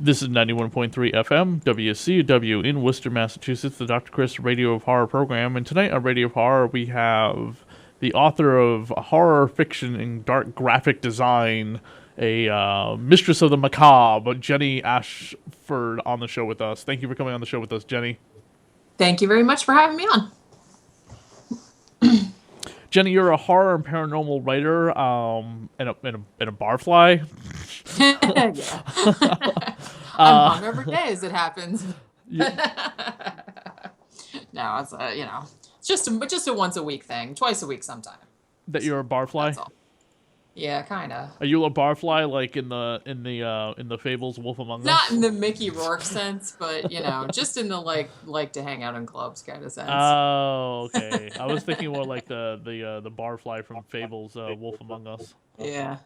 This is 91.3 FM, WCW in Worcester, Massachusetts, the Dr. Chris Radio of Horror program. And tonight on Radio of Horror, we have the author of horror fiction and dark graphic design, a mistress of the macabre, Jenny Ashford, on the show with us. Thank you for coming on the show with us, Jenny. Thank you very much for having me on. Jenny, you're a horror and paranormal writer and a barfly. Yeah. I'm hung every day as it happens. Yeah. No, it's it's just a once a week thing, twice a week sometime. That you're a barfly? That's all. Yeah, kind of. Are you a barfly like in the Fables Wolf Among Us? Not in the Mickey Rourke sense, but just in the like to hang out in clubs kind of sense. Oh, okay. I was thinking more like the barfly from Fables Wolf Among Us. Yeah.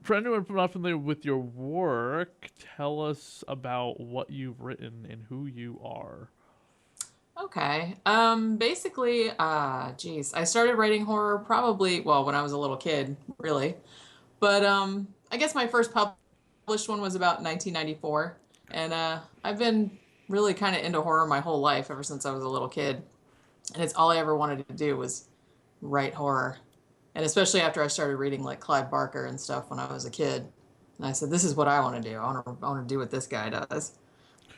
For anyone not familiar with your work, tell us about what you've written and who you are. Okay. Basically, I started writing horror probably, when I was a little kid, really. But I guess my first published one was about 1994. And I've been really kind of into horror my whole life, ever since I was a little kid. And it's all I ever wanted to do was write horror. And especially after I started reading like Clive Barker and stuff when I was a kid. And I said, this is what I want to do. I want to do what this guy does.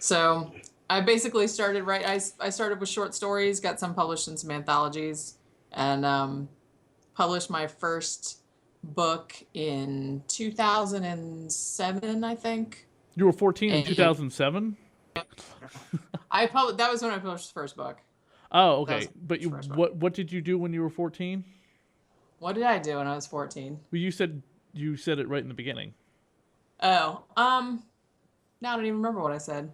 So I basically started I started with short stories, got some published in some anthologies, and published my first book in 2007, I think. You were 14 in 2007? That was when I published the first book. Oh, okay. But what did you do when you were 14? What did I do when I was 14? Well, you said it right in the beginning. Oh, now I don't even remember what I said.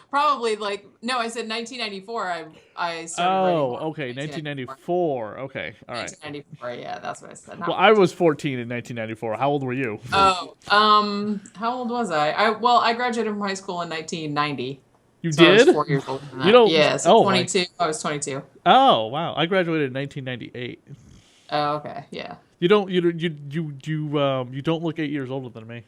Probably I said 1994. I started. Oh, okay, 1994. Okay, all right. 1994. Yeah, that's what I said. Well, I was 14 in 1994. How old were you? Oh, how old was I? I graduated from high school in 1990. You so did? I was 4 years old. Yeah, so 22. I was 22. Oh, wow! I graduated in 1998. Oh, okay, yeah. You don't look 8 years older than me.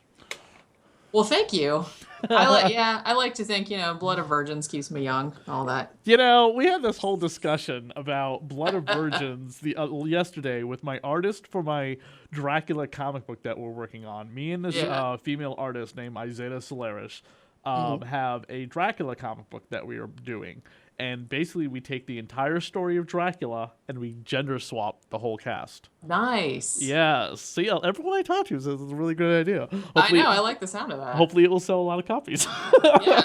Well, thank you. I like to think, blood of virgins keeps me young, all that. We had this whole discussion about blood of virgins yesterday with my artist for my Dracula comic book that we're working on. Me and this female artist named Isaiah Solaris have a Dracula comic book that we are doing. And basically we take the entire story of Dracula and we gender swap the whole cast. Nice. Yes. See, everyone I talk to says it's a really good idea. Hopefully, I know. I like the sound of that. Hopefully it will sell a lot of copies. Yeah.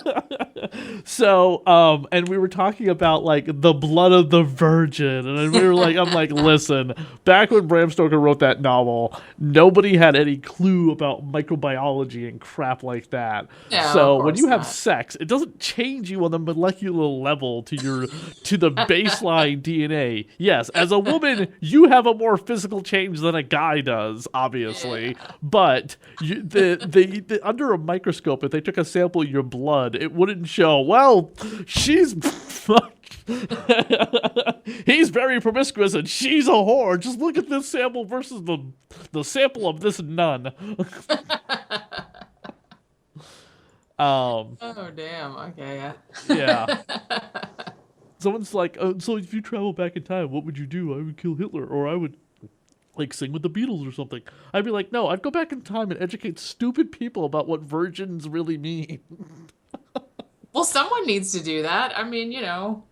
So, and we were talking about like the blood of the virgin, and we were like, I'm like, listen, back when Bram Stoker wrote that novel, nobody had any clue about microbiology and crap like that. Yeah, so when you have sex, it doesn't change you on the molecular level to the baseline DNA. Yes, as a woman, you have a more physical change than a guy does, obviously. Yeah. But the under a microscope, if they took a sample of your blood, it wouldn't show, well, he's very promiscuous and she's a whore. Just look at this sample versus the sample of this nun. Oh, damn. Okay, yeah. Yeah. Someone's like, so if you travel back in time, what would you do? I would kill Hitler, or I would sing with the Beatles or something. I'd be like, no, I'd go back in time and educate stupid people about what virgins really mean. Well, someone needs to do that. I mean,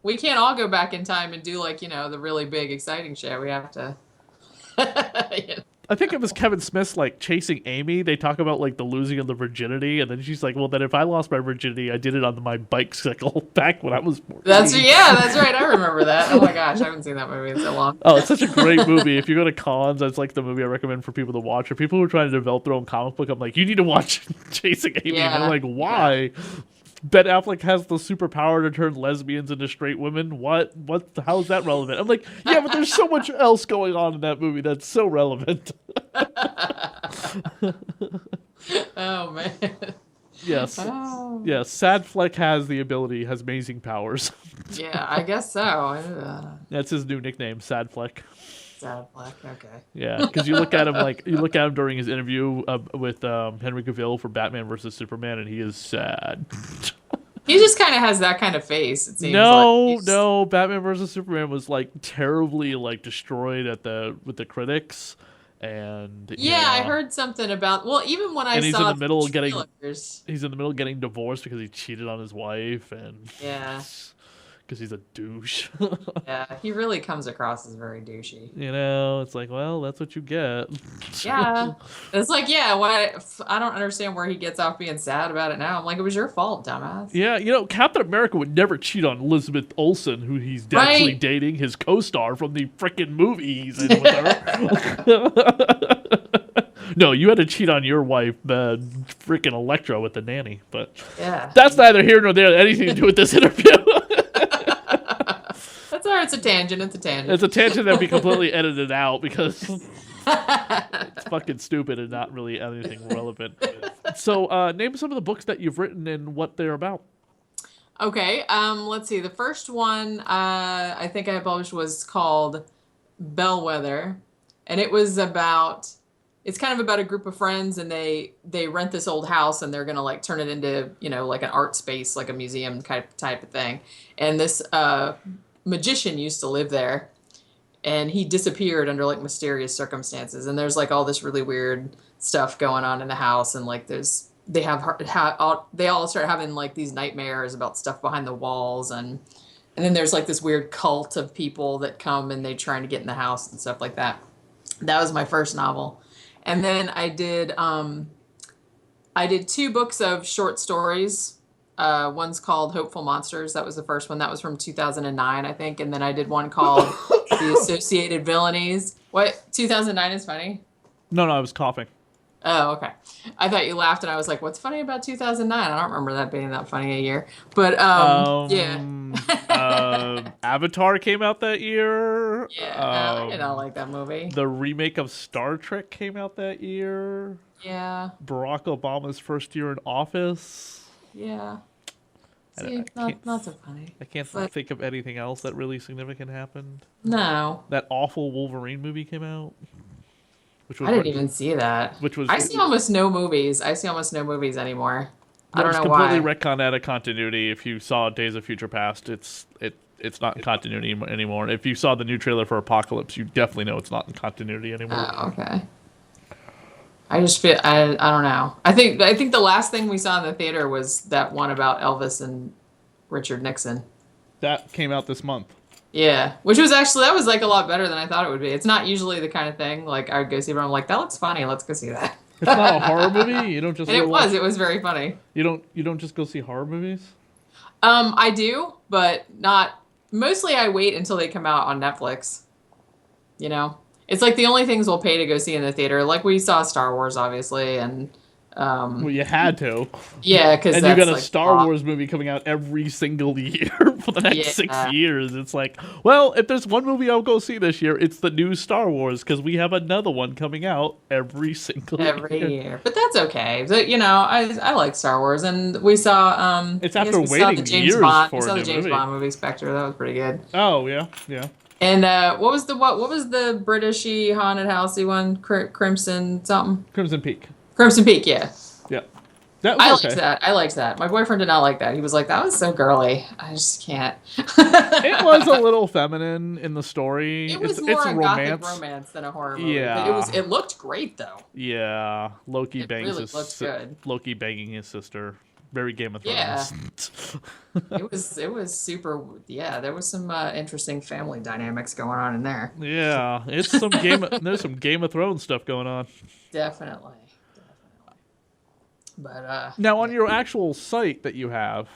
we can't all go back in time and do the really big, exciting shit. We have to. I think it was Kevin Smith's chasing Amy. They talk about the losing of the virginity, and then she's like, well, then if I lost my virginity, I did it on my bicycle back when I was 14. That's right. I remember that. Oh my gosh, I haven't seen that movie in so long. Oh, it's such a great movie. If you go to cons, that's the movie I recommend for people to watch. Or people who are trying to develop their own comic book, I'm like, you need to watch Chasing Amy. Yeah. And they're like, why? Yeah. Ben Affleck has the superpower to turn lesbians into straight women. What? How is that relevant? I'm like, yeah, but there's so much else going on in that movie that's so relevant. Oh, man. Yes. Oh. Yes. Sad Fleck has amazing powers. Yeah, I guess so. That's his new nickname, Sad Fleck. Sad Black. Okay. Yeah, because you look at him during his interview with Henry Cavill for Batman versus Superman, and he is sad. He just kind of has that kind of face. It seems like No, no, Batman versus Superman was like terribly like destroyed with the critics, and Yeah, I heard something about. Well, even when I and saw he's in the middle of getting divorced because he cheated on his wife, and yeah, because he's a douche. yeah, he really comes across as very douchey. It's like, well, that's what you get. Yeah, it's like, yeah, why? I don't understand where he gets off being sad about it now. I'm like, it was your fault, dumbass. Yeah, Captain America would never cheat on Elizabeth Olsen, who he's actually dating, his co-star from the frickin' movie he's in with her. No, you had to cheat on your wife, frickin' Electra with the nanny. But yeah, that's neither here nor there. Anything to do with this interview. That's all right. It's a tangent. It's a tangent. It's a tangent that we completely edited out because it's fucking stupid and not really anything relevant. So, name some of the books that you've written and what they're about. Okay. Let's see. The first one I think I published was called Bellwether, and it was about. It's kind of about a group of friends, and they rent this old house, and they're gonna like turn it into like an art space, like a museum type of thing. And this magician used to live there, and he disappeared under like mysterious circumstances. And there's like all this really weird stuff going on in the house, and like they all start having like these nightmares about stuff behind the walls, and then there's like this weird cult of people that come and they trying to get in the house and stuff like that. That was my first novel. And then I did 2 books of short stories. One's called Hopeful Monsters. That was the first one. That was from 2009, I think. And then I did one called The Associated Villainies. What? 2009 is funny? No, I was coughing. Oh, okay. I thought you laughed, and I was like, what's funny about 2009? I don't remember that being that funny a year. But, yeah. Avatar came out that year. Yeah, I did not like that movie. The remake of Star Trek came out that year. Yeah. Barack Obama's first year in office. Yeah. See, not so funny. I can't think of anything else that really significant happened. No. That awful Wolverine movie came out. I didn't even see that. I see almost no movies. Anymore. I don't know why. It's completely retconned out of continuity. If you saw Days of Future Past, it's not in continuity anymore. If you saw the new trailer for Apocalypse, you definitely know it's not in continuity anymore. Oh, okay. I just feel I don't know. I think the last thing we saw in the theater was that one about Elvis and Richard Nixon. That came out this month. Yeah, which was that was like a lot better than I thought it would be. It's not usually the kind of thing like I would go see, but I'm like, that looks funny. Let's go see that. It's not a horror movie. You don't just. And it was very funny. You don't just go see horror movies. I do, but not. Mostly, I wait until they come out on Netflix. It's like the only things we'll pay to go see in the theater. Like we saw Star Wars, obviously, and. Well, you had to. Yeah, because you got a Star Wars movie coming out every single year for the next 6 years. It's like, well, if there's one movie I'll go see this year, it's the new Star Wars because we have another one coming out every year. But that's okay. So, I like Star Wars, and we saw. It's after waiting years for a new the James Bond movie Spectre. That was pretty good. Oh yeah. And what was the Britishy haunted housey one? Crimson something. Crimson Peak. Crimson Peak, yeah. Yeah. I liked that. My boyfriend did not like that. He was like, that was so girly. I just can't. It was a little feminine in the story. It was more a gothic romance than a horror movie. Yeah. But it looked great, though. Yeah. Loki banging his sister. Very Game of Thrones. Yeah. It was super. Yeah, there was some interesting family dynamics going on in there. Yeah, there's some Game of Thrones stuff going on. Definitely. But now on your actual site that you have,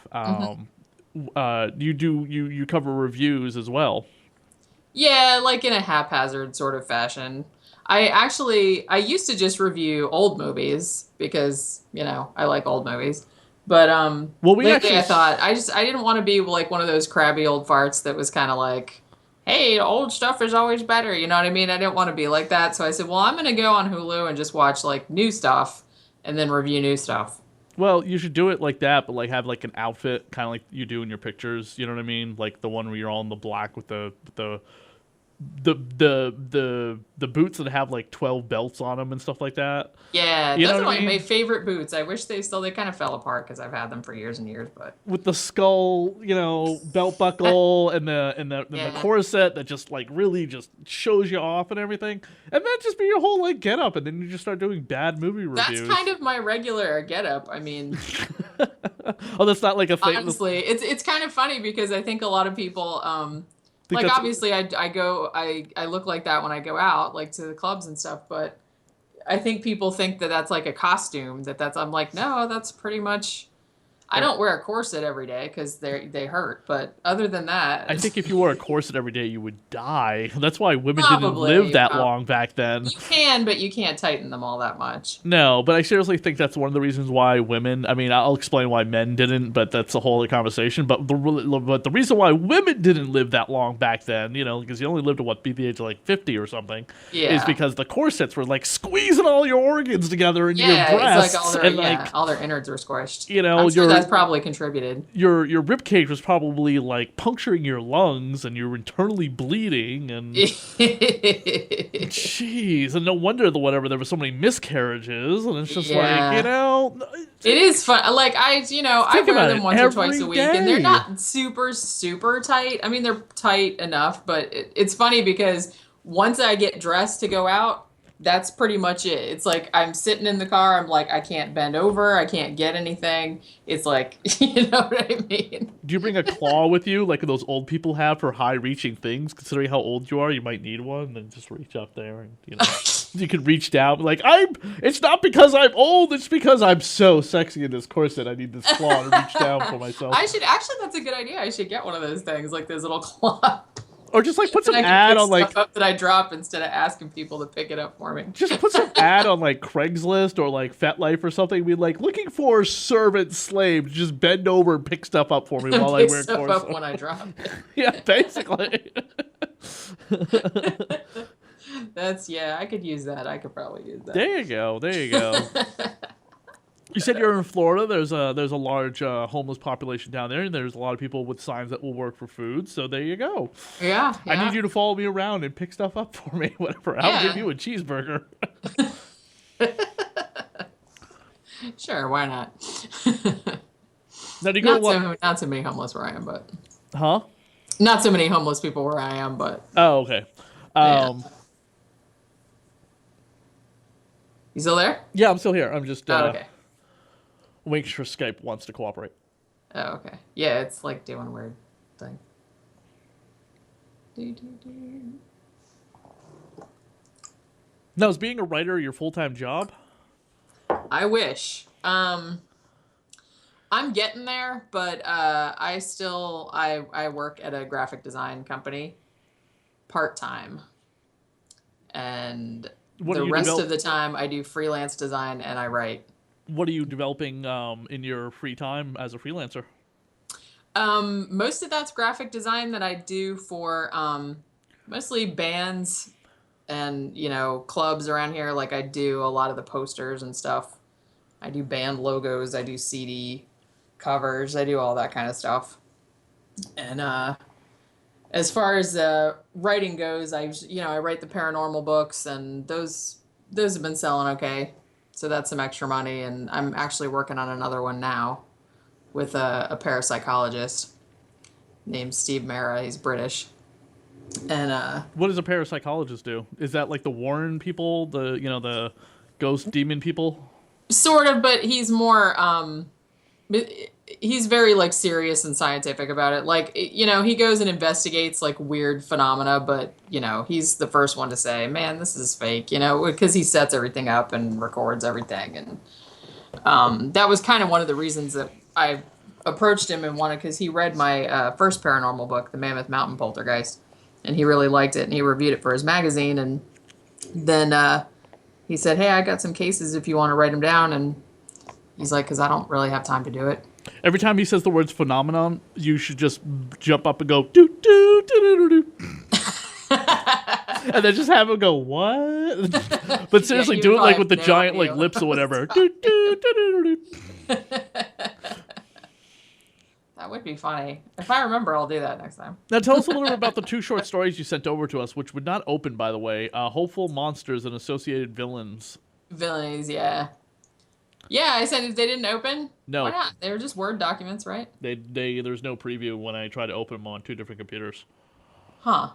you cover reviews as well. Yeah, like in a haphazard sort of fashion. I used to just review old movies because I like old movies. But lately I thought I didn't want to be like one of those crabby old farts that was kind of like, hey, old stuff is always better. You know what I mean? I didn't want to be like that, so I said, well, I'm going to go on Hulu and just watch like new stuff. And then review new stuff. Well, you should do it like that, but like have like an outfit, kind of like you do in your pictures. You know what I mean? Like the one where you're all in the black with the the boots that have like 12 belts on them and stuff like that. Yeah, You know those are what I like my mean? favorite boots. I wish they kind of fell apart because I've had them for years and years, but With the skull, belt buckle and the yeah. corset that just like really just shows you off and everything, and that just be your whole like get up, and then you just start doing bad movie That's reviews. kind of my regular getup. I mean, Oh, that's not like a thing. honestly, it's kind of funny because I think a lot of people Think like that's obviously I look like that when I go out like to the clubs and stuff, but I think people think that that's like a costume, that's I'm like, no, that's pretty much. I don't wear a corset every day because they hurt, but other than that, I think if you wore a corset every day, you would die. That's why women didn't probably live that long back then. you can, but you can't tighten them all that much. No, but I seriously think that's one of the reasons why women. I mean, I'll explain why men didn't, but that's a whole other conversation. But the reason why women didn't live that long back then, because you only lived to be the age of like 50 or something, is Yeah. because the corsets were like squeezing all your organs together in your Yeah, breasts, it's like and like all their innards were squished. you know I'm sure your that's probably contributed. your rib cage was probably like puncturing your lungs, and you're internally bleeding, and jeez, and no wonder there were so many miscarriages, and it's just Yeah. It is fun. Like I Think wear about them it, once or twice every a week, and they're day. not super super tight. I mean, they're tight enough, but it's funny because once I get dressed to go out, that's pretty much it. It's like I'm sitting in the car. I'm like, I can't bend over. I can't get anything. It's like, you know what I mean? Do you bring a claw with you, like those old people have for high-reaching things? Considering how old you are, you might need one. And then just reach up there, and you can reach down. Like it's not because I'm old. It's because I'm so sexy in this corset. I need this claw to reach down for myself. I should actually. That's a good idea. I should get one of those things, like those little claw. Or just like put some And I can ad pick on like stuff up that I drop instead of asking people to pick it up for me. just put some ad on like Craigslist or like FetLife or something. Be like looking for servant slave. Just bend over and pick stuff up for me while I Pick wear stuff corset. up when I drop it. Yeah, basically. I could use that. I could probably use that. There you go. There you go. You said you're in Florida. There's a large homeless population down there, and there's a lot of people with signs that will work for food. So there you go. Yeah, I need you to follow me around and pick stuff up for me. Whatever. I'll Yeah. give you a cheeseburger. Sure, why not? Now do you go to what? Not so many homeless where I am, but Huh? not so many homeless people where I am, but Oh, okay. Yeah. You still there? Yeah, I'm still here. I'm just Oh, okay. waiting for Skype wants to cooperate. Oh, okay. Yeah, it's like doing a weird thing. Now, is being a writer your full-time job? I wish. I'm getting there, but I work at a graphic design company part-time. And the rest of the time I do freelance design and I write. What are you developing in your free time as a freelancer? Most of that's graphic design that I do for mostly bands and, clubs around here. Like I do a lot of the posters and stuff. I do band logos, I do CD covers, I do all that kind of stuff. And as far as writing goes, I write the paranormal books, and those have been selling okay. So that's some extra money, and I'm actually working on another one now with a parapsychologist named Steve Mera. He's British. And what does a parapsychologist do? Is that like the Warren people, the ghost demon people? Sort of, but he's more he's very like serious and scientific about it. Like, he goes and investigates like weird phenomena, but he's the first one to say, man, this is fake, because he sets everything up and records everything. And that was kind of one of the reasons that I approached him and wanted, because he read my first paranormal book, The Mammoth Mountain Poltergeist, and he really liked it, and he reviewed it for his magazine. And then he said, hey, I got some cases if you want to write them down. And he's like, because I don't really have time to do it. Every time he says the words phenomenon, you should just jump up and go, doo, doo, doo, doo, doo, doo. And then just have him go, what? But seriously, you do it like have with the no giant idea like what lips I or was whatever. Doo, doo, doo, doo, doo, doo. That would be funny. If I remember, I'll do that next time. Now tell us a little bit about the 2 short stories you sent over to us, which would not open, by the way. Hopeful Monsters and Associated Villains. Villains, yeah. Yeah, I said they didn't open. No. Why not? They were just Word documents, right? There's no preview when I try to open them on 2 different computers. Huh.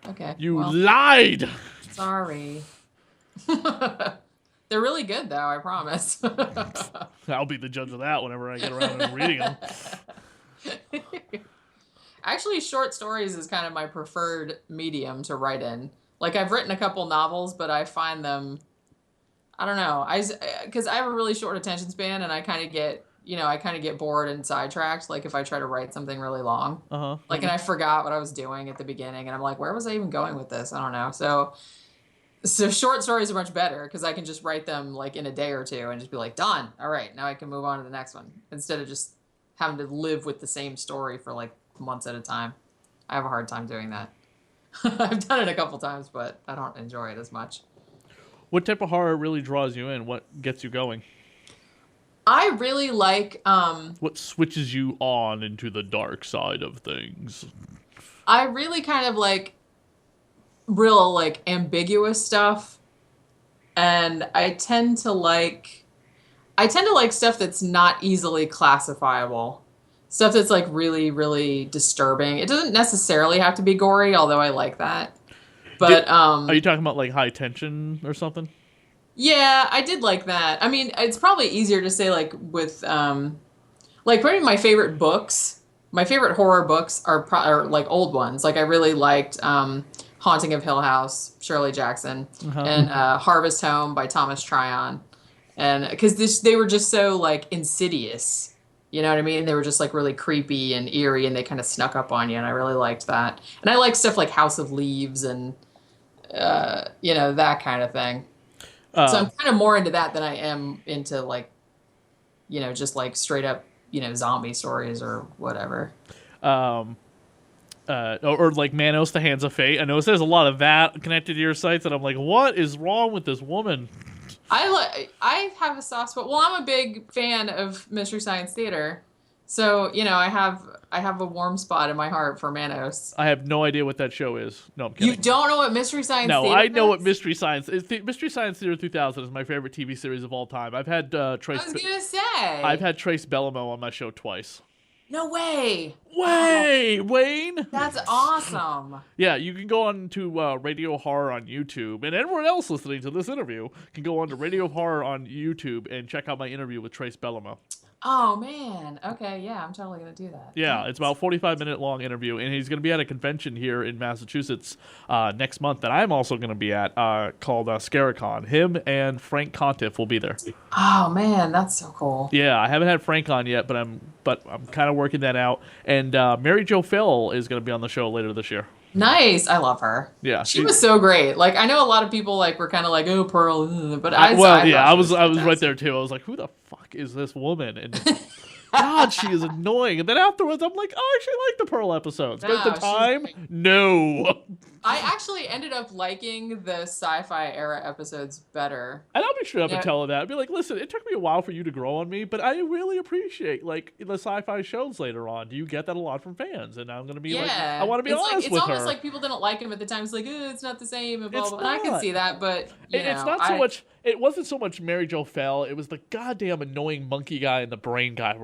Okay. You lied! Sorry. They're really good, though, I promise. I'll be the judge of that whenever I get around to reading them. Actually, short stories is kind of my preferred medium to write in. Like, I've written a couple novels, but I find them, I don't know, because I have a really short attention span, and I kind of get bored and sidetracked. Like, if I try to write something really long, like, and I forgot what I was doing at the beginning, and I'm like, where was I even going with this? I don't know. So short stories are much better because I can just write them like in a day or two and just be like, done. All right, now I can move on to the next one instead of just having to live with the same story for like months at a time. I have a hard time doing that. I've done it a couple times, but I don't enjoy it as much. What type of horror really draws you in? What gets you going? I really like... what switches you on into the dark side of things? I really kind of like real like ambiguous stuff, and I tend to like stuff that's not easily classifiable, stuff that's like really, really disturbing. It doesn't necessarily have to be gory, although I like that. But are you talking about like High Tension or something? Yeah, I did like that. I mean, it's probably easier to say like with like probably my favorite horror books are like old ones. Like I really liked Haunting of Hill House, Shirley Jackson, and Harvest Home by Thomas Tryon. And because they were just so like insidious, you know what I mean? They were just like really creepy and eerie, and they kind of snuck up on you, and I really liked that. And I like stuff like House of Leaves and that kind of thing. So I'm kind of more into that than I am into like, just like straight up, zombie stories or whatever. Or like Manos, The Hands of Fate. I know there's a lot of that connected to your sites, and I'm like, what is wrong with this woman? I have a soft spot. Well, I'm a big fan of Mystery Science Theater, so I have a warm spot in my heart for Manos. I have no idea what that show is. No, I'm kidding. You don't know what Mystery Science Theater is? No, I know what Mystery Science is. Mystery Science Theater 2000 is my favorite TV series of all time. I've had Trace. I was gonna say. I've had Trace Bellamo on my show twice. No way. Wayne. That's awesome. Yeah, you can go on to Radio Horror on YouTube, and everyone else listening to this interview can go on to Radio Horror on YouTube and check out my interview with Trace Bellamo. Oh, man. Okay, yeah, I'm totally going to do that. Yeah, it's about a 45-minute long interview, and he's going to be at a convention here in Massachusetts next month that I'm also going to be at called Scaricon. Him and Frank Contiff will be there. Oh, man, that's so cool. Yeah, I haven't had Frank on yet, but I'm kind of working that out. And Mary Jo Phil is going to be on the show later this year. Nice. I love her. Yeah. She was so great. Like, I know a lot of people like were kind of like, oh, Pearl, but I was right there too. I was like, who the fuck is this woman? And God, she is annoying. And then afterwards, I'm like, oh, I actually like the Pearl episodes. But at the time, no. I actually ended up liking the sci-fi era episodes better. And I'll be sure up and tell her that. I'd be like, listen, it took me a while for you to grow on me, but I really appreciate like the sci-fi shows later on. Do you get that a lot from fans? And I'm going to be like, I want to be honest with her. It's almost like people didn't like him at the time. It's like, it's not the same and blah, blah, blah. And I can see that, but it's not so much. It wasn't so much Mary Jo Phil. It was the goddamn annoying monkey guy and the brain guy.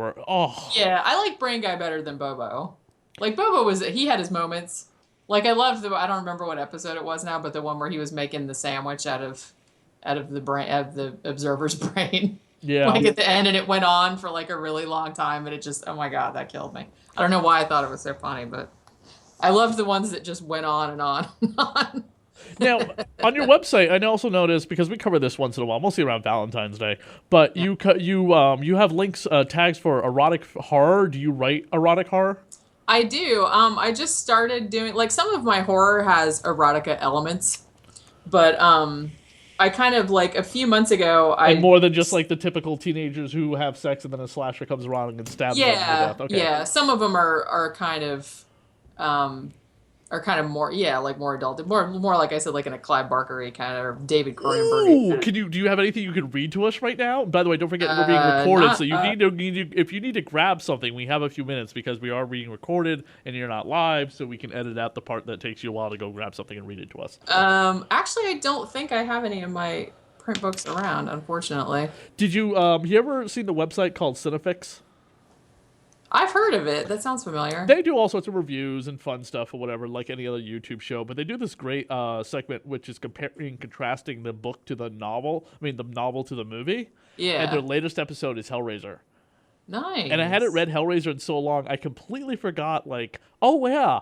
Yeah, I like brain guy better than Bobo. Like Bobo he had his moments. Like I loved I don't remember what episode it was now, but the one where he was making the sandwich out of the brain of the observer's brain. Yeah. Like at the end, and it went on for like a really long time, and it just, oh my God, that killed me. I don't know why I thought it was so funny, but I loved the ones that just went on and on and on. Now, on your website, I also noticed, because we cover this once in a while, mostly around Valentine's Day, but you have links, tags for erotic horror. Do you write erotic horror? I do. I just started doing, like, some of my horror has erotica elements, but I kind of, like, a few months ago, and more than just, like, the typical teenagers who have sex and then a slasher comes around and stabs them to death. Okay. Yeah, some of them are kind of are kind of more, yeah, like more adult, more like I said, like in a Clive Barker-y kind of, or David Cronenberg Ooh, kind do you have anything you can read to us right now? By the way, don't forget we're being of, recorded, so not, you if you need to grab something, we have a few minutes because we are being recorded and you're not live, so we can edit out the part that takes you a while to go grab something and read it to us. actually, I don't think I have any of my print books around, unfortunately. Did you ever seen the website called Cinefix? I've heard of it. That sounds familiar. They do all sorts of reviews and fun stuff or whatever, like any other YouTube show. But they do this great segment, which is comparing, contrasting the book to the novel. I mean, the novel to the movie. Yeah. And their latest episode is Hellraiser. Nice. And I hadn't read Hellraiser in so long, I completely forgot. Like, oh yeah,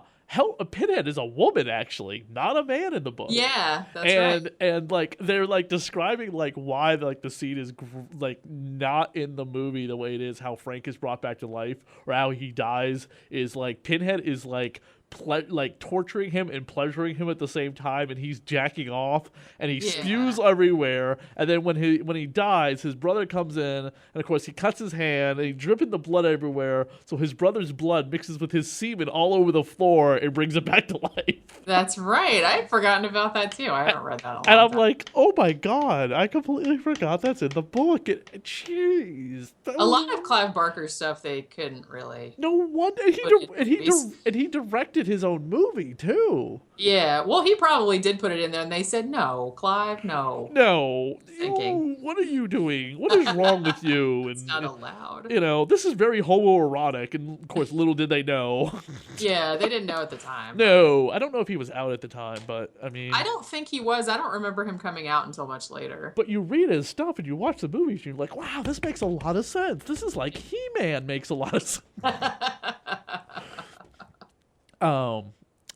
Pinhead is a woman actually, not a man in the book. Yeah, that's right. And like they're like describing like why like the scene is like not in the movie the way it is, how Frank is brought back to life or how he dies is like Pinhead is like like torturing him and pleasuring him at the same time, and he's jacking off and he spews everywhere, and then when he dies, his brother comes in and of course he cuts his hand and he's dripping the blood everywhere, so his brother's blood mixes with his semen all over the floor and brings it back to life. That's right. I had forgotten about that too. I haven't read that in a long and I'm time. like, oh my god, I completely forgot that's in the book. Jeez, a lot of Clive Barker stuff they couldn't really. No wonder he directed his own movie too. Yeah, well, he probably did put it in there, and they said, "No, Clive, no." No, Thinking. what are you doing? What is wrong with you? It's not allowed. You know, this is very homoerotic, and of course, little did they know. Yeah, they didn't know at the time. No, I don't know if he was out at the time, but I mean, I don't think he was. I don't remember him coming out until much later. But you read his stuff and you watch the movies, and you're like, wow, this makes a lot of sense. This is like He-Man makes a lot of sense.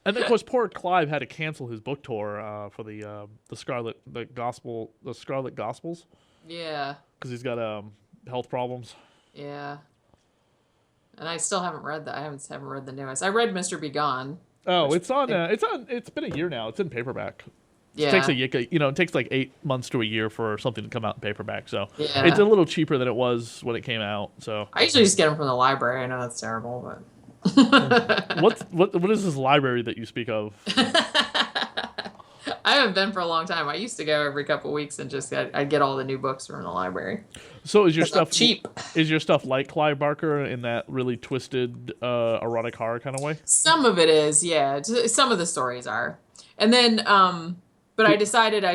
And then, of course, poor Clive had to cancel his book tour for the Scarlet Gospels. Yeah. Because he's got health problems. Yeah. And I still haven't read that. I haven't read the newest. I read Mr. Be Gone. Oh, it's on. It's been a year now. It's in paperback. Yeah. It takes it takes like 8 months to a year for something to come out in paperback. So yeah. It's a little cheaper than it was when it came out. So I usually just get them from the library. I know that's terrible, but. what is this library that you speak of? I haven't been for a long time. I used to go every couple of weeks and just I'd get all the new books from the library. So is your stuff cheap? Is your stuff like Clive Barker in that really twisted erotic horror kind of way? Some of it is, yeah. Some of the stories are, and then but I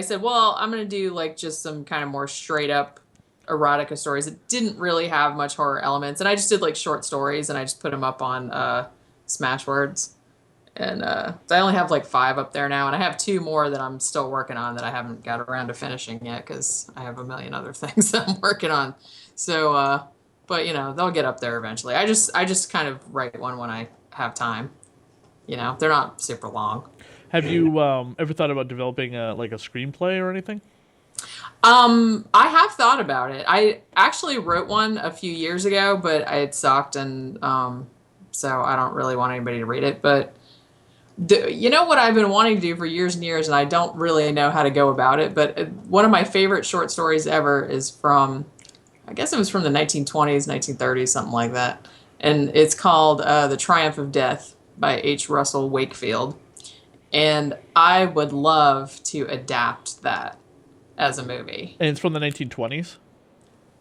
said, well, I'm gonna do like just some kind of more straight up erotica stories. It didn't really have much horror elements, and I just did like short stories, and I just put them up on Smashwords, and I only have like 5 up there now, and I have 2 more that I'm still working on that I haven't got around to finishing yet because I have a million other things that I'm working on. So, but you know, they'll get up there eventually. I just kind of write one when I have time. You know, they're not super long. Have you ever thought about developing like a screenplay or anything? I have thought about it. I actually wrote one a few years ago, but it sucked, and so I don't really want anybody to read it. But you know what I've been wanting to do for years and years, and I don't really know how to go about it. But one of my favorite short stories ever is from, I guess it was from the 1920s, 1930s, something like that. And it's called The Triumph of Death by H. Russell Wakefield. And I would love to adapt that as a movie. And it's from the 1920s?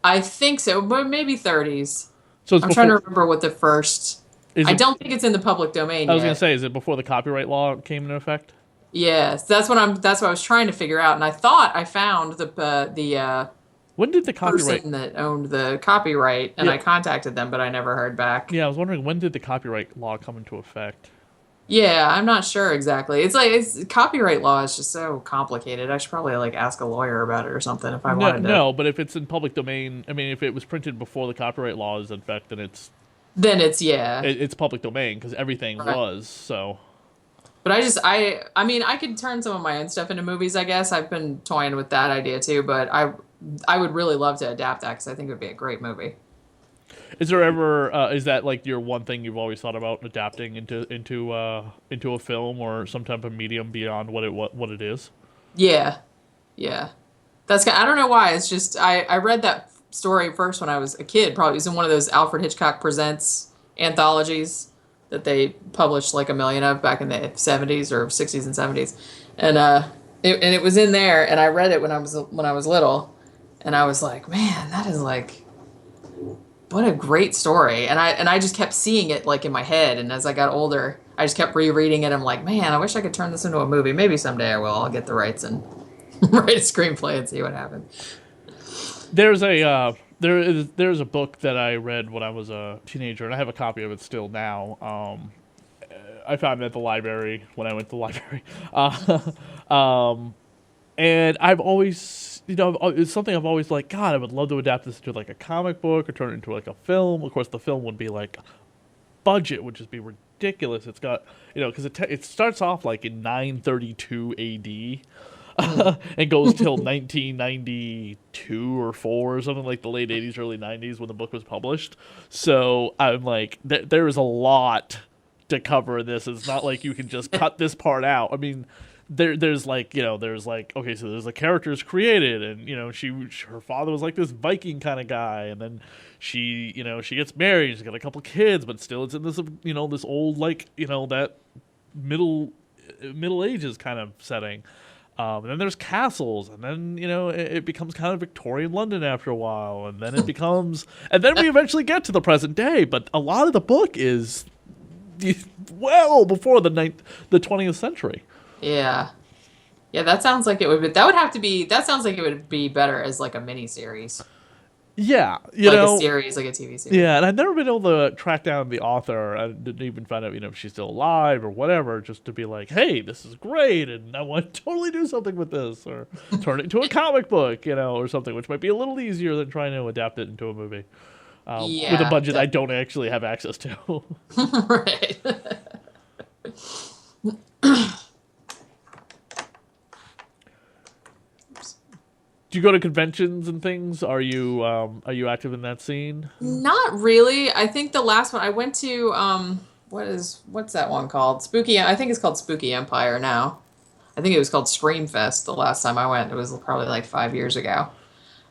I think so, but maybe 30s. So I'm trying to remember what the first... I don't think it's in the public domain yet. I was going to say, is it before the copyright law came into effect? Yes, that's what I was trying to figure out, and I thought I found the when did the copyright person that owned the copyright, and I contacted them, but I never heard back. Yeah, I was wondering, when did the copyright law come into effect? Yeah, I'm not sure exactly. It's copyright law is just so complicated. I should probably like ask a lawyer about it or something if I wanted to. No, but if it's in public domain, I mean, if it was printed before the copyright law is in effect, then it's it's public domain because everything was. So, but I mean, I could turn some of my own stuff into movies. I guess I've been toying with that idea too, but I would really love to adapt that because I think it would be a great movie. Is there ever is that like your one thing you've always thought about adapting into a film or some type of medium beyond what it is? Yeah. That's I don't know why. It's just I read that story first when I was a kid. Probably it was in one of those Alfred Hitchcock Presents anthologies that they published like a million of back in the 70s or 60s and 70s. And it was in there, and I read it when I was little, and I was like, man, that is like, what a great story. And I just kept seeing it like in my head, and as I got older, I just kept rereading it. I'm like, man, I wish I could turn this into a movie. Maybe someday I will. I'll get the rights and write a screenplay and see what happens. There's a book that I read when I was a teenager, and I have a copy of it still now. I found it at the library when I went to the library. And I've always, it's something I've always like, God, I would love to adapt this into like a comic book or turn it into like a film. Of course, the film would be like, budget would just be ridiculous. It's got, because it starts off like in 932 AD. And goes till 1992 or 4 or something, like the late 80s, early 90s when the book was published. So I'm like, there is a lot to cover in this. It's not like you can just cut this part out. I mean, there's like, okay, so there's the characters created, and her father was like this Viking kind of guy, and then she gets married, she's got a couple kids, but still it's in this this old, like, that middle ages kind of setting. And then there's castles, and then, it becomes kind of Victorian London after a while, and then and then we eventually get to the present day, but a lot of the book is well before the 20th century. Yeah. Yeah, that sounds like it would be, that sounds like it would be better as like a mini series. Yeah, a series, like a TV series. Yeah, and I've never been able to track down the author. I didn't even find out, if she's still alive or whatever, just to be like, hey, this is great, and I want to totally do something with this, or turn it into a comic book, or something, which might be a little easier than trying to adapt it into a movie. With a budget I don't actually have access to. Right. Do you go to conventions and things? Are you active in that scene? Not really. I think the last one I went to, what's that one called? I think it's called Spooky Empire now. I think it was called Screamfest the last time I went. It was probably like 5 years ago.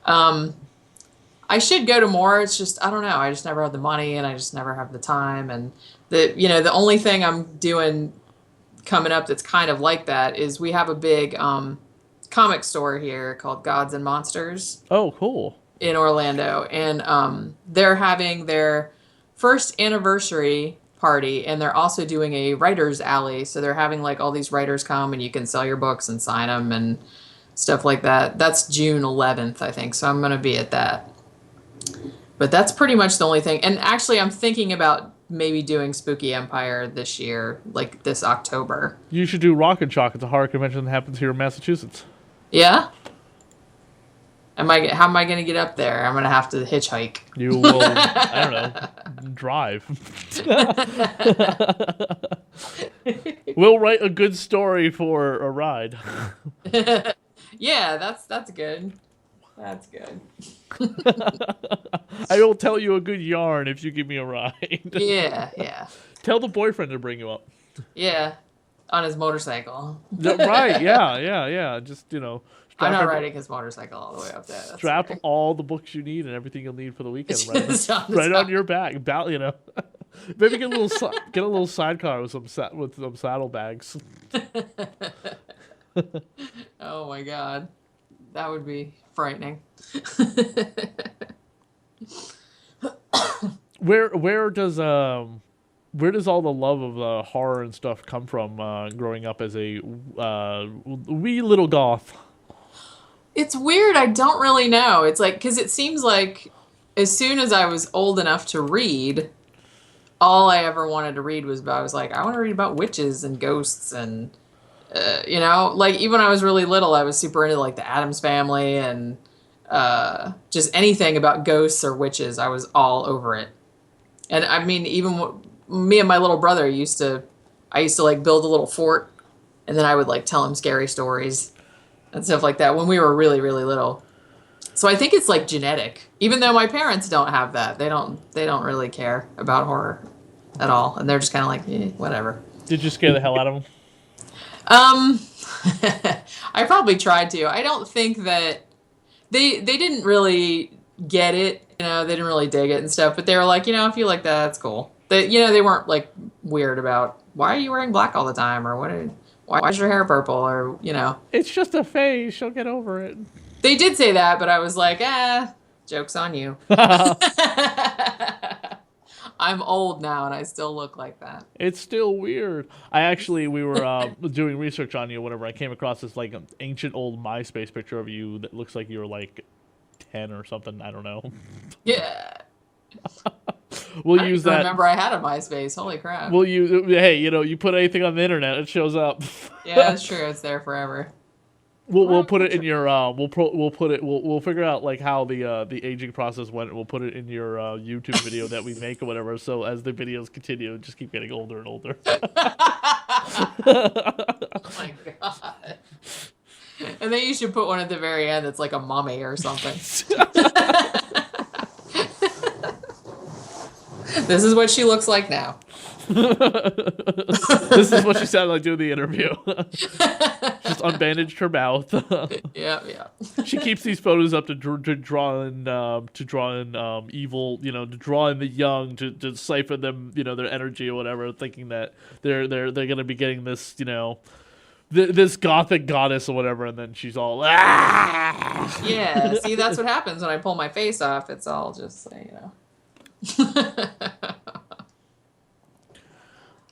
I should go to more. It's just, I don't know. I just never have the money, and I just never have the time. And the only thing I'm doing coming up that's kind of like that is we have a big, comic store here called Gods and Monsters. Oh, cool. In Orlando, and they're having their first anniversary party, and they're also doing a writers alley, so they're having like all these writers come, and you can sell your books and sign them and stuff like that. That's June 11th, I think, so I'm going to be at that. But that's pretty much the only thing. And actually, I'm thinking about maybe doing Spooky Empire this year, like this October. You should do Rock and Shock. It's a horror convention that happens here in Massachusetts. Yeah? How am I going to get up there? I'm going to have to hitchhike. You will, I don't know, drive. We'll write a good story for a ride. Yeah, that's good. That's good. I will tell you a good yarn if you give me a ride. Yeah. Tell the boyfriend to bring you up. Yeah. On his motorcycle. Right, yeah. Just, I'm not riding his motorcycle all the way up there. That's strap right. all the books you need and everything you'll need for the weekend right on your back. Maybe get a little sidecar with some saddlebags. Oh my God. That would be frightening. Where does all the love of horror and stuff come from growing up as a wee little goth? It's weird. I don't really know. It's like, because it seems like as soon as I was old enough to read, all I ever wanted to read was I was like, I want to read about witches and ghosts and, like even when I was really little, I was super into like the Addams Family and just anything about ghosts or witches. I was all over it. And I mean, even me and my little brother I used to like build a little fort, and then I would like tell him scary stories and stuff like that when we were really, really little. So I think it's like genetic, even though my parents don't have that. They don't really care about horror at all. And they're just kind of like, whatever. Did you scare the hell out of them? I probably tried to. I don't think that they didn't really get it. They didn't really dig it and stuff, but they were like, if you like that, that's cool. They weren't like weird about why are you wearing black all the time or why is your hair purple or It's just a phase. She'll get over it. They did say that, but I was like, joke's on you. I'm old now and I still look like that. It's still weird. We were doing research on you, whatever. I came across this like ancient old MySpace picture of you that looks like you were like 10 or something. I don't know. Yeah. We'll use that. I remember I had a MySpace. Holy crap. Hey, you put anything on the internet, it shows up. Yeah, that's true. It's there forever. We'll put it in your we'll figure out like how the aging process went. We'll put it in your YouTube video that we make or whatever. So as the videos continue, just keep getting older and older. Oh my god. And then you should put one at the very end that's like a mummy or something. This is what she looks like now. This is what she sounded like doing the interview. Just unbandaged her mouth. Yeah. She keeps these photos up to draw in evil, to draw in the young, to siphon them, their energy or whatever, thinking that they're gonna be getting this, this gothic goddess or whatever, and then she's all Yeah. See, that's what happens when I pull my face off. It's all just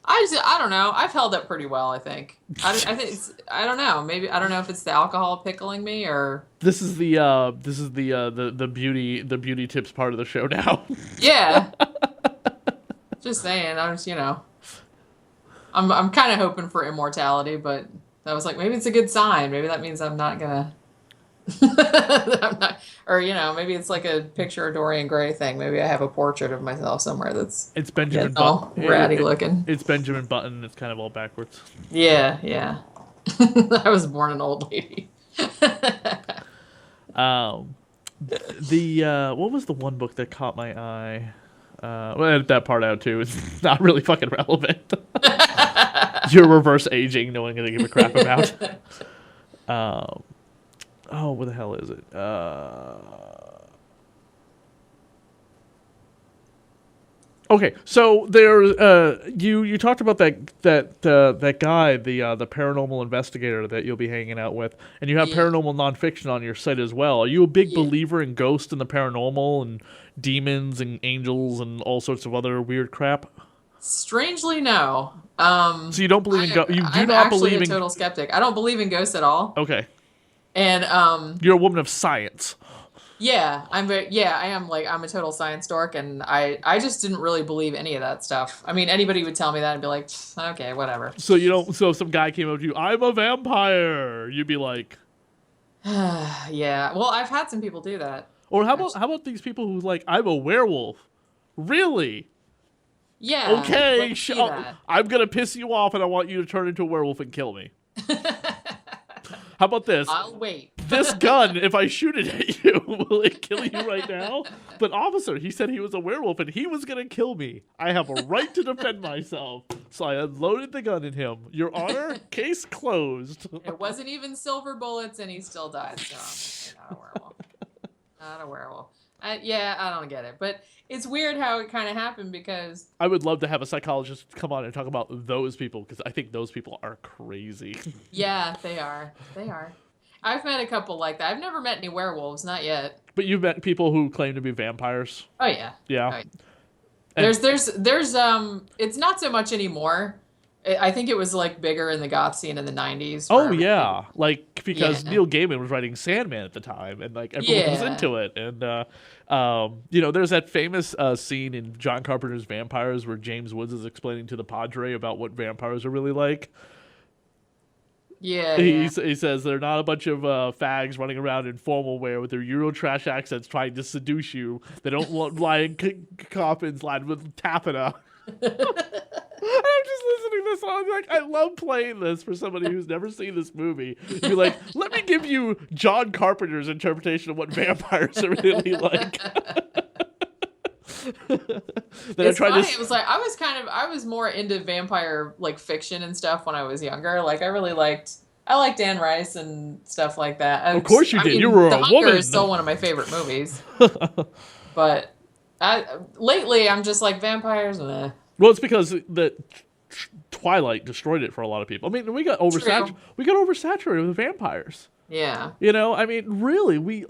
I don't know. I've held up pretty well, I think. I think I don't know. Maybe I don't know if it's the alcohol pickling me or this is the beauty tips part of the show now. Yeah. Just saying. I'm kind of hoping for immortality, but I was like, maybe it's a good sign. Maybe that means I'm not gonna. Maybe it's like a picture of Dorian Gray thing. Maybe I have a portrait of myself somewhere that's Benjamin all ratty looking. It's Benjamin Button. It's kind of all backwards. Yeah. I was born an old lady. What was the one book that caught my eye? Well, edit that part out too. It's not really fucking relevant. You're reverse aging. No one gonna give a crap about. Oh, what the hell is it? Okay, so there, you talked about that guy, the paranormal investigator that you'll be hanging out with, and you have paranormal nonfiction on your site as well. Are you a big believer in ghosts and the paranormal and demons and angels and all sorts of other weird crap? Strangely, no. So you don't believe in ghosts? You do I'm not actually believe a in total skeptic. I don't believe in ghosts at all. Okay. And you're a woman of science. Yeah, I'm a total science dork, and I just didn't really believe any of that stuff. I mean, anybody would tell me that and be like, okay, whatever. So so if some guy came up to you, I'm a vampire, you'd be like, yeah. Well, I've had some people do that. Or how about these people who's like, I'm a werewolf? Really? Yeah. Okay, I'm gonna piss you off, and I want you to turn into a werewolf and kill me. How about this? I'll wait. This gun, if I shoot it at you, will it kill you right now? But officer, he said he was a werewolf and he was going to kill me. I have a right to defend myself. So I unloaded the gun at him. Your Honor, case closed. It wasn't even silver bullets and he still died. So not a werewolf. Not a werewolf. I don't get it. But it's weird how it kind of happened because... I would love to have a psychologist come on and talk about those people because I think those people are crazy. Yeah, they are. They are. I've met a couple like that. I've never met any werewolves, not yet. But you've met people who claim to be vampires? Oh, yeah. Yeah. Oh, yeah. There's it's not so much anymore. I think it was like bigger in the goth scene in the 90s. Oh, yeah. Like, because Neil Gaiman was writing Sandman at the time, and like everyone was into it. And, there's that famous scene in John Carpenter's Vampires where James Woods is explaining to the Padre about what vampires are really like. Yeah, he says they're not a bunch of fags running around in formal wear with their Eurotrash accents trying to seduce you. They don't lie in coffins lined with taffeta. I'm just listening to this. I'm like, I love playing this for somebody who's never seen this movie. You'd be like, let me give you John Carpenter's interpretation of what vampires are really like. It's funny. It was like I was more into vampire like fiction and stuff when I was younger. Like I liked Anne Rice and stuff like that. Of course you did. You were a woman. Is still one of my favorite movies. But lately I'm just like vampires. Well, it's because the Twilight destroyed it for a lot of people. I mean, True. we got oversaturated with vampires. Yeah. You know, I mean, really, we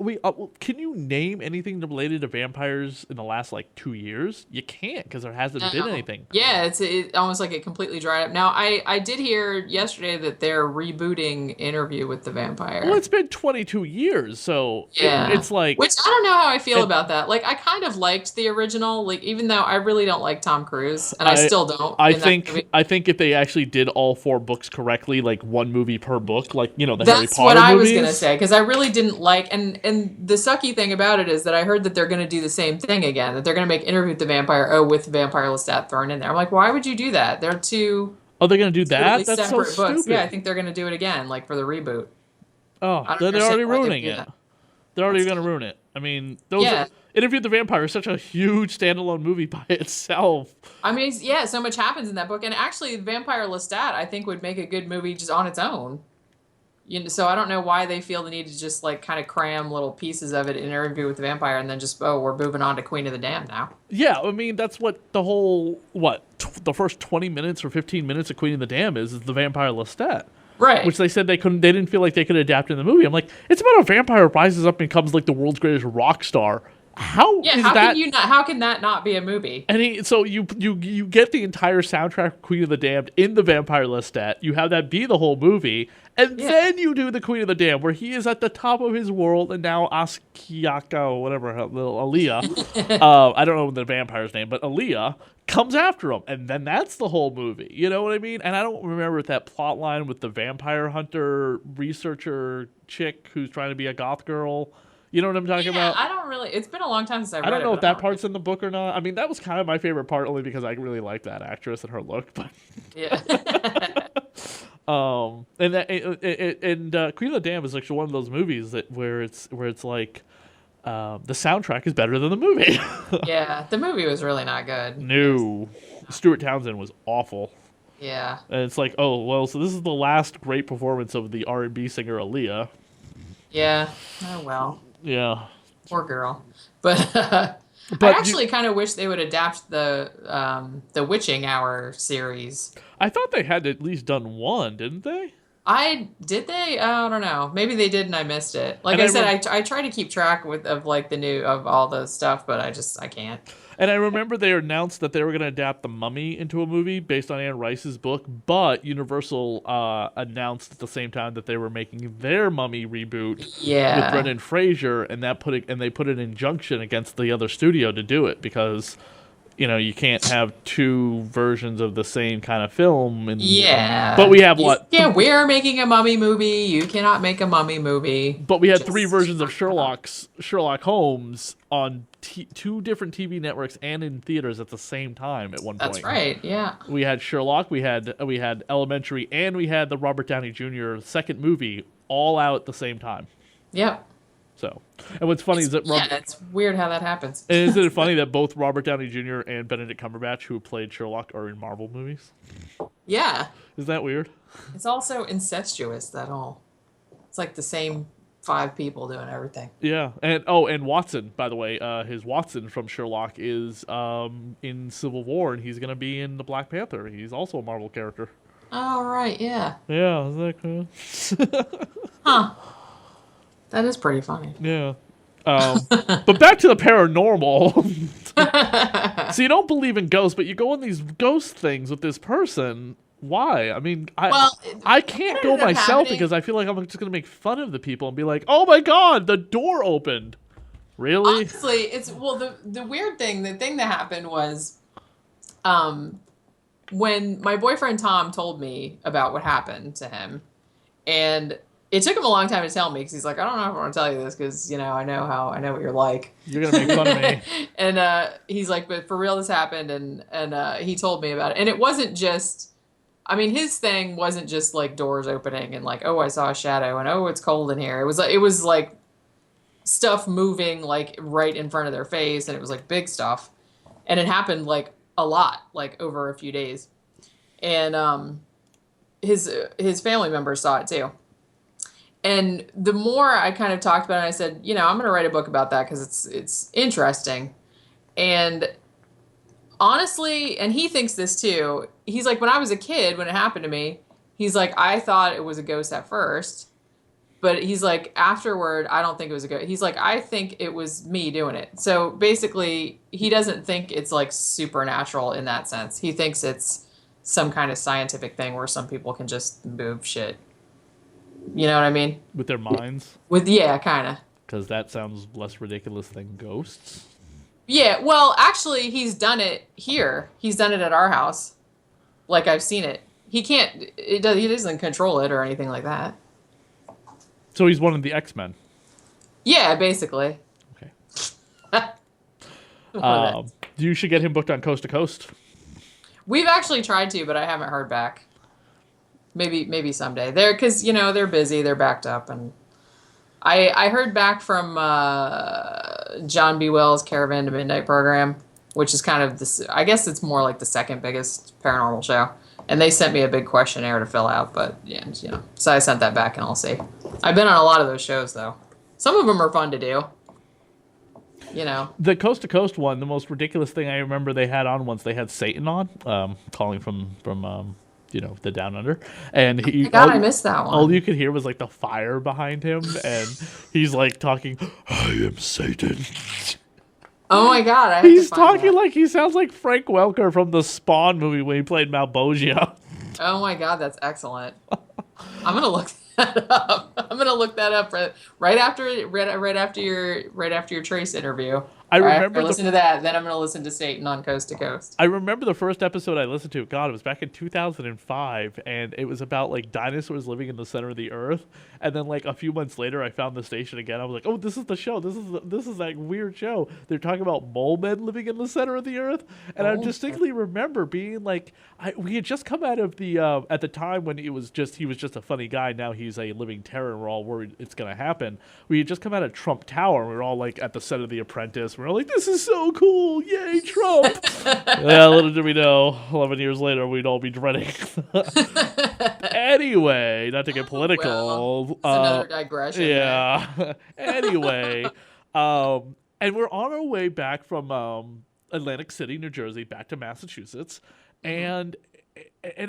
can you name anything related to vampires in the last like 2 years? You can't because there hasn't been No. anything. Yeah, it almost like it completely dried up. Now, I did hear yesterday that they're rebooting Interview with the Well, Vampire. it's been 22 years, so Yeah. it's like, Which I don't know how I feel and about that. Like I kind of liked the original, like even though I really don't like Tom Cruise, and I I still don't I in that think movie. I think if they actually did all four books correctly, like one movie per book, like the Harry That's what Potter I was gonna movies. say because I really didn't like, and the sucky thing about it is that I heard that they're gonna do the same thing again. That they're gonna make Interview with the Vampire, with Vampire Lestat thrown in there. I'm like, why would you do that? They're two Oh, they're gonna do totally that? That's so separate books. Yeah, I stupid. think they're gonna do it again, like for the reboot. Oh, I don't then they're understand already why they would ruining do it. that. They're already That's gonna ruin it. I mean, those yeah. Interview with the Vampire is such a huge standalone movie by itself. I mean, yeah, so much happens in that book, and actually, Vampire Lestat, I think, would make a good movie just on its own. So I don't know why they feel the need to just like kind of cram little pieces of it in Interview with the Vampire, and then just we're moving on to Queen of the Damned now. Yeah, I mean that's what the whole the first 20 minutes or 15 minutes of Queen of the Dam is the vampire Lestat, Right. which they said they didn't feel like they could adapt in the movie. I'm like, it's about a vampire who rises up and becomes like the world's greatest rock star. How Yeah. is How can that? you not? How can that not be a movie? So you get the entire soundtrack of Queen of the Damned in the Vampire Lestat. You have that be the whole movie, and Yeah. then you do the Queen of the Damned, where he is at the top of his world, and now Askiaka or whatever, little Aaliyah, I don't know the vampire's name, but Aaliyah comes after him, and then that's the whole movie. You know what I mean? And I don't remember that plot line with the vampire hunter researcher chick who's trying to be a goth girl. You know what I'm talking Yeah. about? I don't really. It's been a long time since I I read don't it, know but if I that don't. part's in the book or not. I mean, that was kind of my favorite part, only because I really liked that actress and her look. But Yeah. Queen of the Dam is actually one of those movies where it's like the soundtrack is better than the movie. Yeah. The movie was really not good. No, Stuart Townsend was awful, Yeah. and it's like, oh well, so this is the last great performance of the R&B singer Aaliyah. Yeah. Oh well. Yeah, Poor girl. But I but actually kind of wish they would adapt the Witching Hour series. I thought they had at least done one, didn't they? I did they? I don't know. Maybe they did and I missed it. Like And I said, I try to keep track of like the new of all the stuff, but I can't. And I remember they announced that they were going to adapt The Mummy into a movie based on Anne Rice's book, but Universal announced at the same time that they were making their Mummy reboot with Yeah. Brendan Fraser, and they put an injunction against the other studio to do it because you can't have two versions of the same kind of film. Yeah. But we have what? Yeah, we're making a mummy movie. You cannot make a mummy movie. But we had three Just versions of shut up. Sherlock Holmes on two different TV networks and in theaters at the same time at one point. That's right. Yeah. We had Sherlock, we had Elementary, and we had the Robert Downey Jr. second movie all out at the same time. Yep. So, and what's funny is that Yeah, it's weird how that happens. and isn't it funny that both Robert Downey Jr. and Benedict Cumberbatch, who played Sherlock, are in Marvel movies? Yeah. Is that weird? It's also incestuous, that whole. It's like the same 5 people doing everything. Yeah, and Watson, by the way, his Watson from Sherlock is in Civil War, and he's gonna be in the Black Panther. He's also a Marvel character. Oh, right. Yeah. Yeah, is that cool? Huh. That is pretty funny. Yeah. But back to the paranormal. So you don't believe in ghosts, but you go on these ghost things with this person. Why? I mean, Well, I can't what go ended up myself happening- because I feel like I'm just gonna make fun of the people and be like, "Oh my god, the door opened." Really? Honestly, the weird thing, the thing that happened was, when my boyfriend Tom told me about what happened to him, and it took him a long time to tell me because he's like, I don't know if I want to tell you this because I know what you're like. You're gonna make fun of me. And he's like, but for real, this happened, and he told me about it, and it wasn't just. I mean, his thing wasn't just like doors opening and like, oh, I saw a shadow and oh, it's cold in here. It was like stuff moving like right in front of their face, and it was like big stuff, and it happened like a lot, like over a few days, and his family members saw it too. And the more I kind of talked about it, I said, I'm going to write a book about that because it's interesting. And honestly, and he thinks this too. He's like, when I was a kid, when it happened to me, he's like, I thought it was a ghost at first, but he's like, afterward, I don't think it was a ghost. He's like, I think it was me doing it. So basically, he doesn't think it's like supernatural in that sense. He thinks it's some kind of scientific thing where some people can just move shit. You know what I mean? With their minds? Yeah, kind of. Because that sounds less ridiculous than ghosts. Yeah, well, actually, he's done it here. He's done it at our house. Like, I've seen it. He doesn't control it or anything like that. So he's one of the X-Men. Yeah, basically. Okay. You should get him booked on Coast to Coast. We've actually tried to, but I haven't heard back. Maybe someday. Because, they're busy, they're backed up, and I heard back from John B. Wells' Caravan to Midnight program, which is kind of this. I guess it's more like the second biggest paranormal show, and they sent me a big questionnaire to fill out. But yeah, so I sent that back, and I'll see. I've been on a lot of those shows though. Some of them are fun to do. The Coast to Coast one, the most ridiculous thing I remember they had on once, they had Satan on, calling from the Down Under, and I missed that one. All you could hear was like the fire behind him, and he's like talking, "I am Satan." Oh my god! He's talking like he sounds like Frank Welker from the Spawn movie when he played Malbogia. Oh my god, that's excellent. I'm gonna look that up. I'm gonna look that up right after your Trace interview. I remember listen to that. Then I'm gonna listen to Satan on Coast to Coast. I remember the first episode I listened to. God, it was back in 2005, and it was about like dinosaurs living in the center of the earth. And then like a few months later, I found the station again. I was like, oh, this is the show. This is that weird show. They're talking about mole men living in the center of the earth, and I distinctly remember being like, we had just come out of the at the time when he was just a funny guy. Now he's a living terror, and we're all worried it's gonna happen. We had just come out of Trump Tower, and we were all like at the set of The Apprentice. We're all like, this is so cool, yay, Trump! Yeah, little did we know, 11 years later, we'd all be dreading. Anyway, not to get political. Well, it's another digression. Yeah. Anyway, and we're on our way back from Atlantic City, New Jersey, back to Massachusetts, and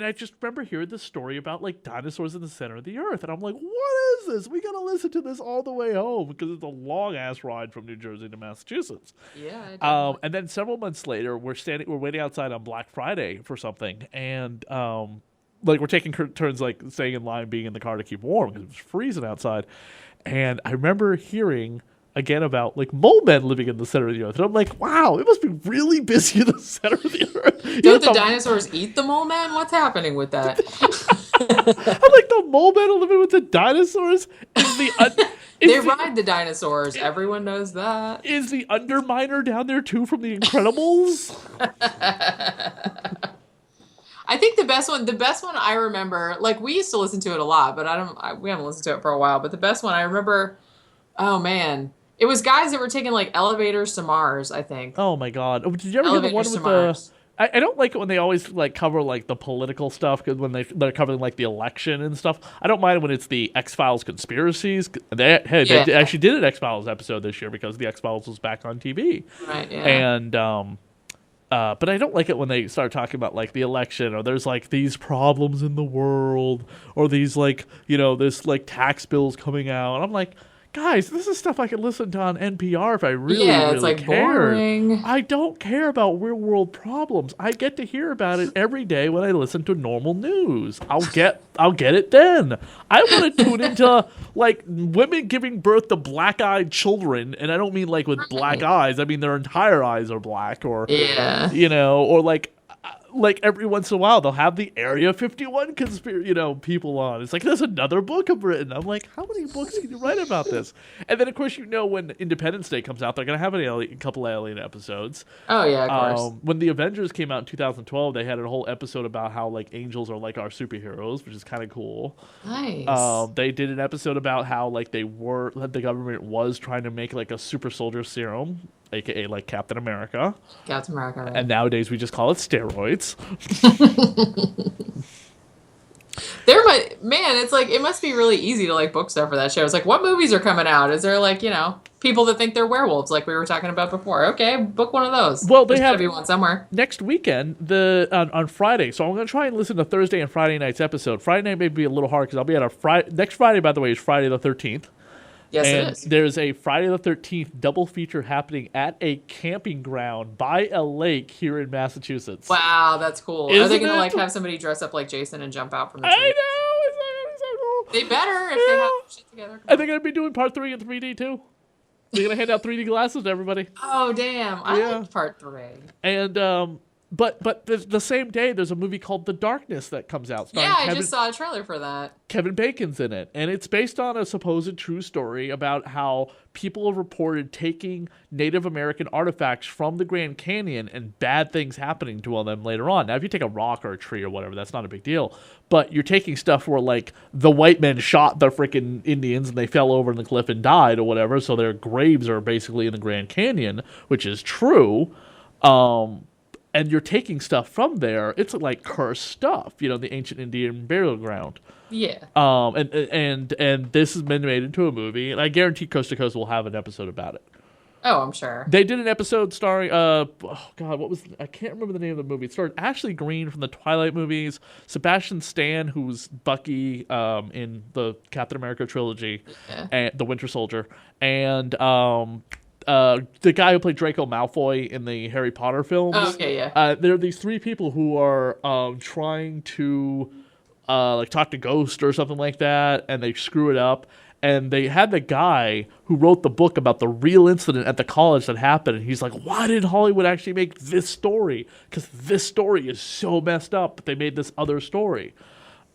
I just remember hearing this story about like dinosaurs in the center of the earth, and I'm like, what is this? We gotta listen to this all the way home because it's a long ass ride from New Jersey to Massachusetts. Yeah. And then several months later, we're waiting outside on Black Friday for something, and like we're taking turns like staying in line, being in the car to keep warm because it was freezing outside, and I remember hearing again about like mole men living in the center of the earth, and I'm like, wow, it must be really busy in the center of the earth. Don't the dinosaurs eat the mole men? What's happening with that? I'm like, the mole men are living with the dinosaurs. They ride the dinosaurs. Everyone knows that. Is the Underminer down there too from The Incredibles? I think the best one I remember, like we used to listen to it a lot, but we haven't listened to it for a while. But the best one I remember, oh man, it was guys that were taking like elevators to Mars, I think. Oh my god! Did you ever hear the one with the? I don't like it when they always like cover like the political stuff, because when they're covering like the election and stuff. I don't mind when it's the X-Files conspiracies. They actually did an X-Files episode this year because the X-Files was back on TV. Right. Yeah. And but I don't like it when they start talking about like the election, or there's like these problems in the world, or these like this like tax bills coming out, and I'm like, guys, this is stuff I could listen to on NPR if I really cared. Boring. I don't care about real world problems. I get to hear about it every day when I listen to normal news. I'll get it then. I want to tune into like women giving birth to black-eyed children, and I don't mean like with black eyes. I mean their entire eyes are black, or or like every once in a while they'll have the Area 51 people on. It's like, there's another book I've written. I'm like, how many books can you write about this? And then of course when Independence Day comes out, they're gonna have a couple of alien episodes. Oh yeah, of course. When the Avengers came out in 2012, they had a whole episode about how like angels are like our superheroes, which is kind of cool. Nice. They did an episode about how like the government was trying to make like a super soldier serum, aka like Captain America. Captain America, right. And nowadays we just call it steroids. It's like, it must be really easy to like book stuff for that show. It's like, what movies are coming out? Is there like, people that think they're werewolves, like we were talking about before. Okay, book one of those. Well, they There's got to have be one somewhere. next weekend on Friday. So I'm going to try and listen to Thursday and Friday night's episode. Friday night may be a little hard because I'll be at a Friday. Next Friday, by the way, is Friday the 13th. Yes, it And is. there's a Friday the 13th double feature happening at a camping ground by a lake here in Massachusetts. Wow, that's cool. Are Isn't they gonna it? like have somebody dress up like Jason and jump out from the I tree? know! It's so cool. They better if they have shit together. Are they going to be doing part 3 in 3D too? They're going to hand out 3D glasses to everybody. Oh damn! I Yeah. liked part 3. And but the same day there's a movie called The Darkness that comes out. Yeah, I just saw a trailer for that. Kevin Bacon's in it, and it's based on a supposed true story about how people have reported taking Native American artifacts from the Grand Canyon and bad things happening to them later on. Now, if you take a rock or a tree or whatever, that's not a big deal. But you're taking stuff where, like, the white men shot the freaking Indians and they fell over in the cliff and died or whatever, so their graves are basically in the Grand Canyon, which is true. And you're taking stuff from there. It's like cursed stuff, the ancient Indian burial ground. Yeah. And this has been made into a movie, and I guarantee Coast to Coast will have an episode about it. Oh, I'm sure. They did an episode starring I can't remember the name of the movie. It starred Ashley Greene from the Twilight movies, Sebastian Stan, who's Bucky in the Captain America trilogy, and the Winter Soldier, and the guy who played Draco Malfoy in the Harry Potter films. Oh, okay, yeah. There are these 3 people who are trying to like talk to ghosts or something like that, and they screw it up. And they had the guy who wrote the book about the real incident at the college that happened, and he's like, why did Hollywood actually make this story? Because this story is so messed up, but they made this other story.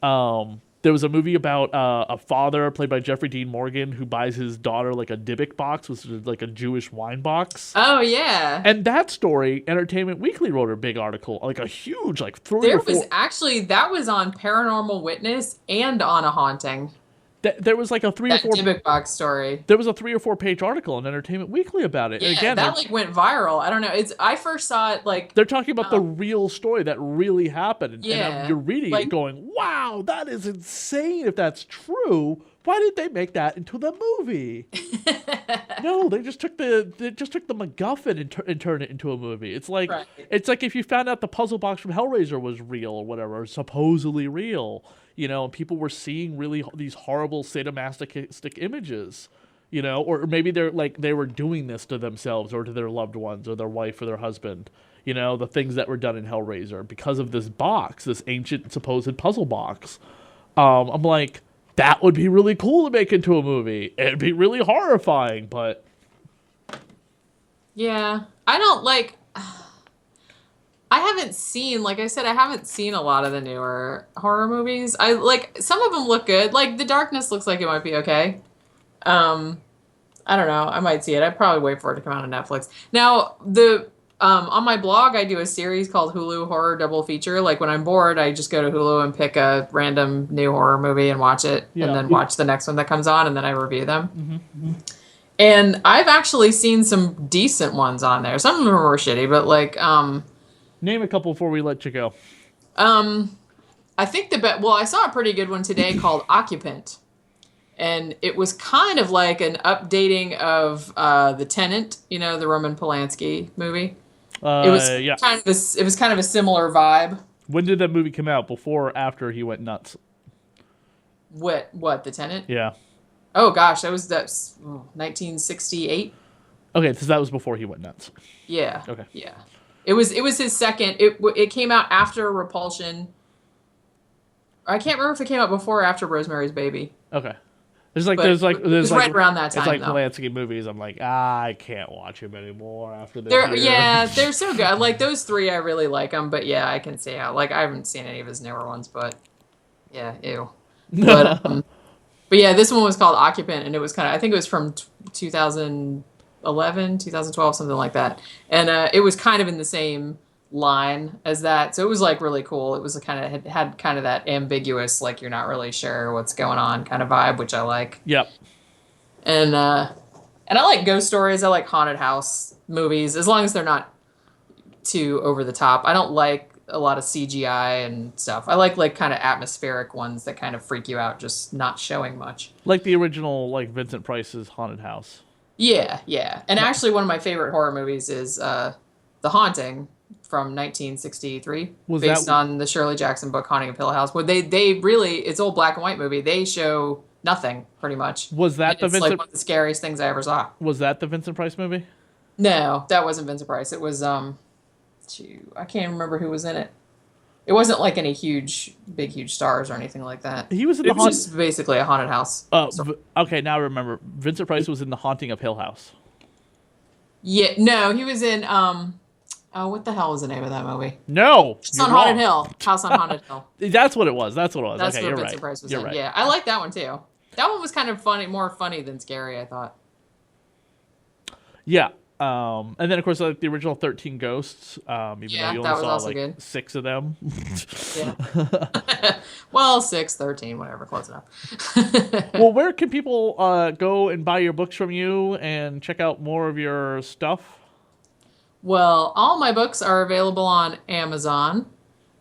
There was a movie about a father played by Jeffrey Dean Morgan who buys his daughter like a Dybbuk box, which is like a Jewish wine box. Oh, yeah. And that story, Entertainment Weekly wrote a big article, like a huge, like 3 There or 4. was actually, that was on Paranormal Witness and on A Haunting. There was like a 3 or 4 Dybbuk box story. There was a 3 or 4 page article in Entertainment Weekly about it. Yeah, and again, that like went viral. I don't know. I first saw it like they're talking about the real story that really happened. And Yeah, you're reading like- it going, wow, that is insane. If that's true, why did they make that into the movie? No, they just took the MacGuffin and turned it into a movie. It's like Right. It's like if you found out the puzzle box from Hellraiser was real or whatever, or supposedly real, and people were seeing really these horrible sadomasochistic images, or maybe they were doing this to themselves or to their loved ones or their wife or their husband, the things that were done in Hellraiser because of this box, this ancient supposed puzzle box. I'm like, that would be really cool to make into a movie. It'd be really horrifying, but Yeah. I don't like I haven't seen, like I said, I haven't seen a lot of the newer horror movies. I like some of them look good. Like The Darkness looks like it might be okay. I don't know. I might see it. I'd probably wait for it to come out on Netflix. Now, on my blog, I do a series called Hulu Horror Double Feature. Like when I'm bored, I just go to Hulu and pick a random new horror movie and watch it, Yeah. and then watch the next one that comes on, and then I review them. And I've actually seen some decent ones on there. Some of them were shitty, but like, name a couple before we let you go. I think I saw a pretty good one today called Occupant. And it was kind of like an updating of The Tenant, the Roman Polanski movie. It was kind of a similar vibe. When did that movie come out? Before or after he went nuts? What, The Tenant? Yeah. Oh gosh, that's 1968. Okay, so that was before he went nuts. Yeah. Okay. Yeah. It was his second. It came out after Repulsion. I can't remember if it came out before or after Rosemary's Baby. Okay. It was right around that time. It's like though. Polanski movies. I'm like, I can't watch him anymore after this. They're so good. Like those 3, I really like them. But yeah, I can see how. Like I haven't seen any of his newer ones, but yeah, ew. But yeah, this one was called Occupant, and it was I think it was from 2011, 2012, something like that. And it was kind of in the same line as that, so it was like really cool. It was had kind of that ambiguous, like you're not really sure what's going on kind of vibe, which I like. Yep. And I like ghost stories. I like haunted house movies, as long as they're not too over the top. I don't like a lot of CGI and stuff. I like kind of atmospheric ones that kind of freak you out, just not showing much. Like the original, like Vincent Price's Haunted House. Yeah, yeah. And No. actually, one of my favorite horror movies is The Haunting from 1963, Was that based on the Shirley Jackson book Haunting of Hill House, where they really, it's old black and white movie. They show nothing pretty much. was And that the it's like Vincent one of the scariest things I ever saw. was that the Vincent Price movie? No, that wasn't Vincent Price. It was I can't remember who was in it. It wasn't like any huge stars or anything like that. He was in It the was just basically a haunted house. Okay, now I remember. Vincent Price was in The Haunting of Hill House. Yeah, no, he was in oh, what the hell was the name of that movie? No, It's you're on wrong. Haunted Hill. House on Haunted Hill. That's what it was. That's what it was. That's Okay, what you're Vincent right. Price was You're in. right. Yeah, I like that one too. That one was kind of funny, more funny than scary, I thought. Yeah. And then of course like the original 13 Ghosts. Even Yeah, though you that only was saw also like good. 6 of them. Yeah. Well, 6, 13, whatever, close enough. Well, where can people go and buy your books from you and check out more of your stuff? Well, all my books are available on Amazon,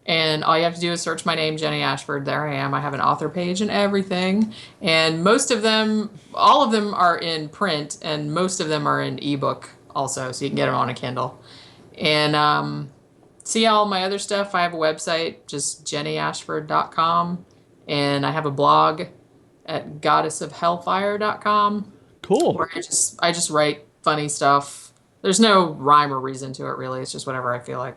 and all you have to do is search my name, Jenny Ashford. There I am. I have an author page and everything. And most of them, all of them are in print, and most of them are in ebook also, so you can get them on a Kindle. And see all my other stuff. I have a website, just jennyashford.com, and I have a blog at goddessofhellfire.com Cool. where I just write funny stuff. There's no rhyme or reason to it really. It's just whatever I feel like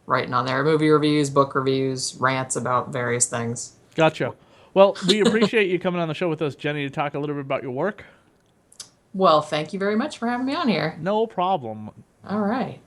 writing on there. Movie reviews, book reviews, rants about various things. Gotcha. Well, we appreciate you coming on the show with us, Jenny, to talk a little bit about your work. Well, thank you very much for having me on here. No problem. All right.